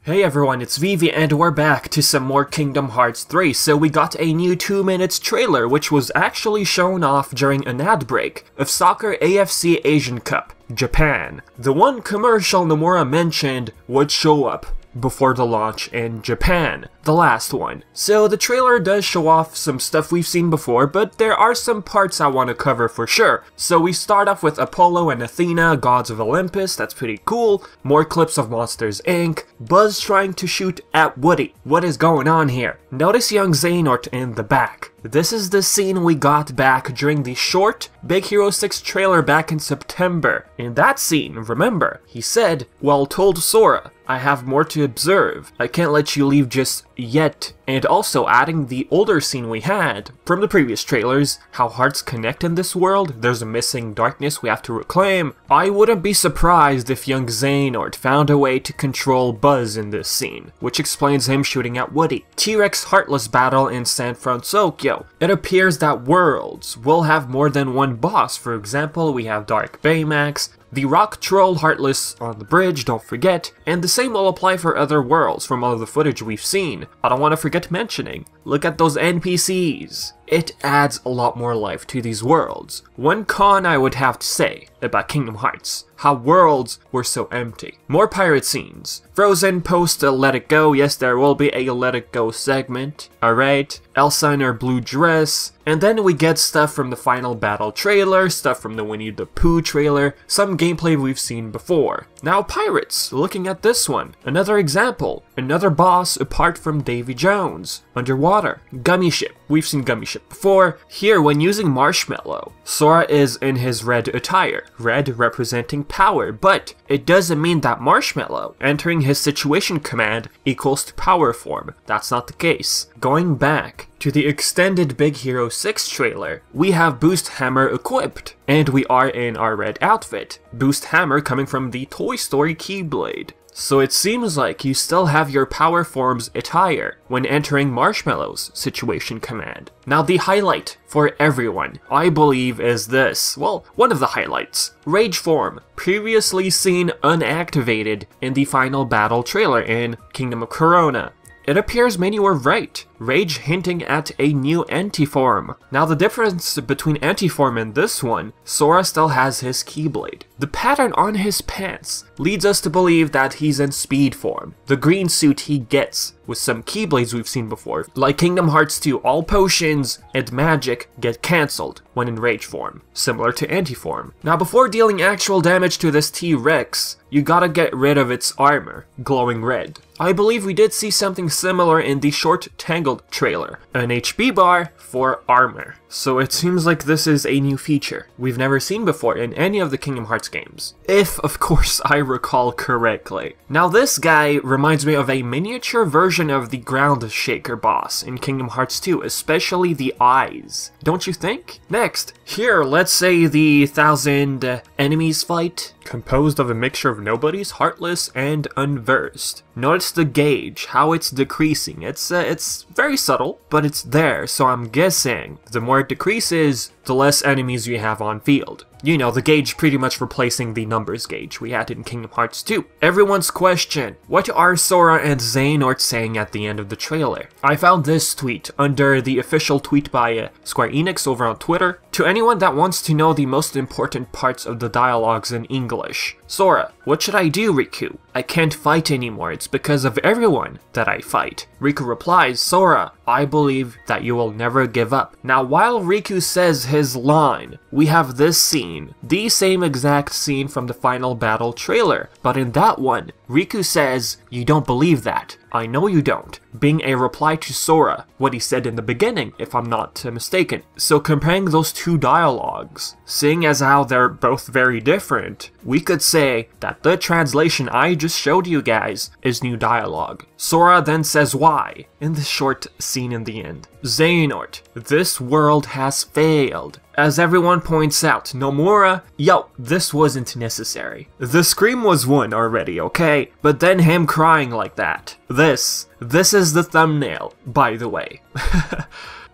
Hey everyone, it's Vivi and we're back to some more Kingdom Hearts 3. So we got a new 2 minutes trailer which was actually shown off during an ad break of Soccer AFC Asian Cup, Japan. The one commercial Nomura mentioned would show up before the launch in Japan, the last one. So the trailer does show off some stuff we've seen before, but there are some parts I want to cover for sure. So we start off with Apollo and Athena, gods of Olympus, that's pretty cool. More clips of Monsters Inc. Buzz trying to shoot at Woody. What is going on here? Notice young Xehanort in the back. This is the scene we got back during the short Big Hero 6 trailer back in September. In that scene, remember, he said, "Well told Sora, I have more to observe. I can't let you leave just yet." And also adding the older scene we had from the previous trailers, how hearts connect in this world, there's a missing darkness we have to reclaim. I wouldn't be surprised if young Xehanort found a way to control Buzz in this scene, which explains him shooting at Woody. T-Rex Heartless battle in San Francisco. It appears that worlds will have more than one boss. For example, we have Dark Baymax, the Rock Troll Heartless on the bridge, don't forget, and the same will apply for other worlds from all of the footage we've seen. I don't want to forget mentioning, look at those NPCs. It adds a lot more life to these worlds. One con I would have to say about Kingdom Hearts, how worlds were so empty. More pirate scenes. Frozen post Let It Go, yes there will be a Let It Go segment, alright. Elsa in her blue dress, and then we get stuff from the final battle trailer, stuff from the Winnie the Pooh trailer, some gameplay we've seen before. Now pirates, looking at this one, another example, another boss apart from Davy Jones. Underwater, Gummy Ship, we've seen Gummy Ship before. Here, when using Marshmallow, Sora is in his red attire, red representing power, but it doesn't mean that Marshmallow entering his situation command equals to power form. That's not the case. Going back to the extended Big Hero 6 trailer, we have Boost Hammer equipped, and we are in our red outfit. Boost Hammer coming from the Toy Story Keyblade. So it seems like you still have your Power Forms attire when entering Marshmallow's situation command. Now the highlight for everyone, I believe, is this. Well, one of the highlights. Rage Form, previously seen unactivated in the final battle trailer in Kingdom of Corona. It appears many were right, Rage hinting at a new anti-form. Now the difference between anti-form and this one, Sora still has his Keyblade. The pattern on his pants leads us to believe that he's in speed form. The green suit he gets with some Keyblades we've seen before. Like Kingdom Hearts 2, all potions and magic get cancelled when in Rage form, similar to anti-form. Now before dealing actual damage to this T-Rex, you gotta get rid of its armor, glowing red. I believe we did see something similar in the short Tangled trailer, an HP bar for armor. So it seems like this is a new feature we've never seen before in any of the Kingdom Hearts games. If, of course, I recall correctly. Now this guy reminds me of a miniature version of the Ground Shaker boss in Kingdom Hearts 2, especially the eyes. Don't you think? Next, here, let's say the 1,000 enemies fight, composed of a mixture of nobodies, heartless, and unversed. Notice the gauge, how it's decreasing. It's very subtle, but it's there, so I'm guessing the more it decreases, the less enemies you have on field. You know, the gauge pretty much replacing the numbers gauge we had in Kingdom Hearts 2. Everyone's question, what are Sora and Xehanort saying at the end of the trailer? I found this tweet under the official tweet by Square Enix over on Twitter. To anyone that wants to know the most important parts of the dialogues in English. Sora, what should I do, Riku? I can't fight anymore, it's because of everyone that I fight. Riku replies, Sora, I believe that you will never give up. Now while Riku says his line, we have this scene, the same exact scene from the final battle trailer, but in that one, Riku says, you don't believe that. I know you don't, being a reply to Sora, what he said in the beginning, if I'm not mistaken. So comparing those two dialogues, seeing as how they're both very different, we could say that the translation I just showed you guys is new dialogue. Sora then says why, in the short scene in the end. Xehanort, this world has failed. As everyone points out, Nomura, yo, this wasn't necessary. The scream was one already, okay? But then him crying like that. This is the thumbnail, by the way.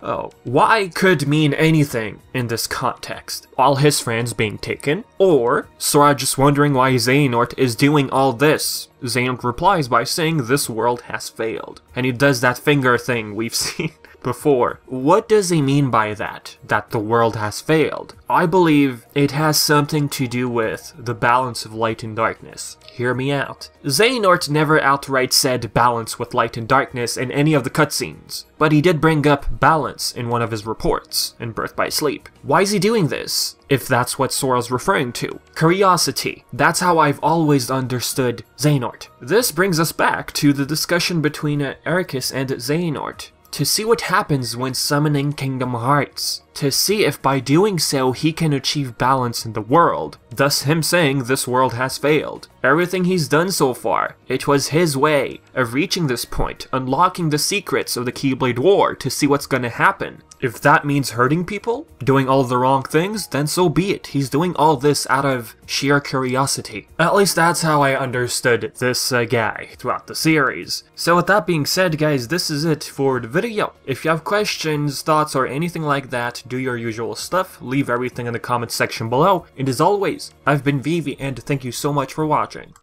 Oh, why could mean anything in this context. All his friends being taken, or Sora just wondering why Xehanort is doing all this. Xehanort replies by saying this world has failed, and he does that finger thing we've seen before. What does he mean by that? That the world has failed? I believe it has something to do with the balance of light and darkness. Hear me out. Xehanort never outright said balance with light and darkness in any of the cutscenes, but he did bring up balance in one of his reports in Birth by Sleep. Why is he doing this, if that's what Sora's referring to? Curiosity. That's how I've always understood Xehanort. This brings us back to the discussion between Ericus and Xehanort, to see what happens when summoning Kingdom Hearts, to see if by doing so he can achieve balance in the world, thus him saying this world has failed. Everything he's done so far, it was his way of reaching this point, unlocking the secrets of the Keyblade War to see what's gonna happen. If that means hurting people, doing all the wrong things, then so be it. He's doing all this out of sheer curiosity. At least that's how I understood this guy throughout the series. So with that being said, guys, this is it for the video. If you have questions, thoughts, or anything like that, do your usual stuff, leave everything in the comment section below, and as always, I've been Vivi, and thank you so much for watching.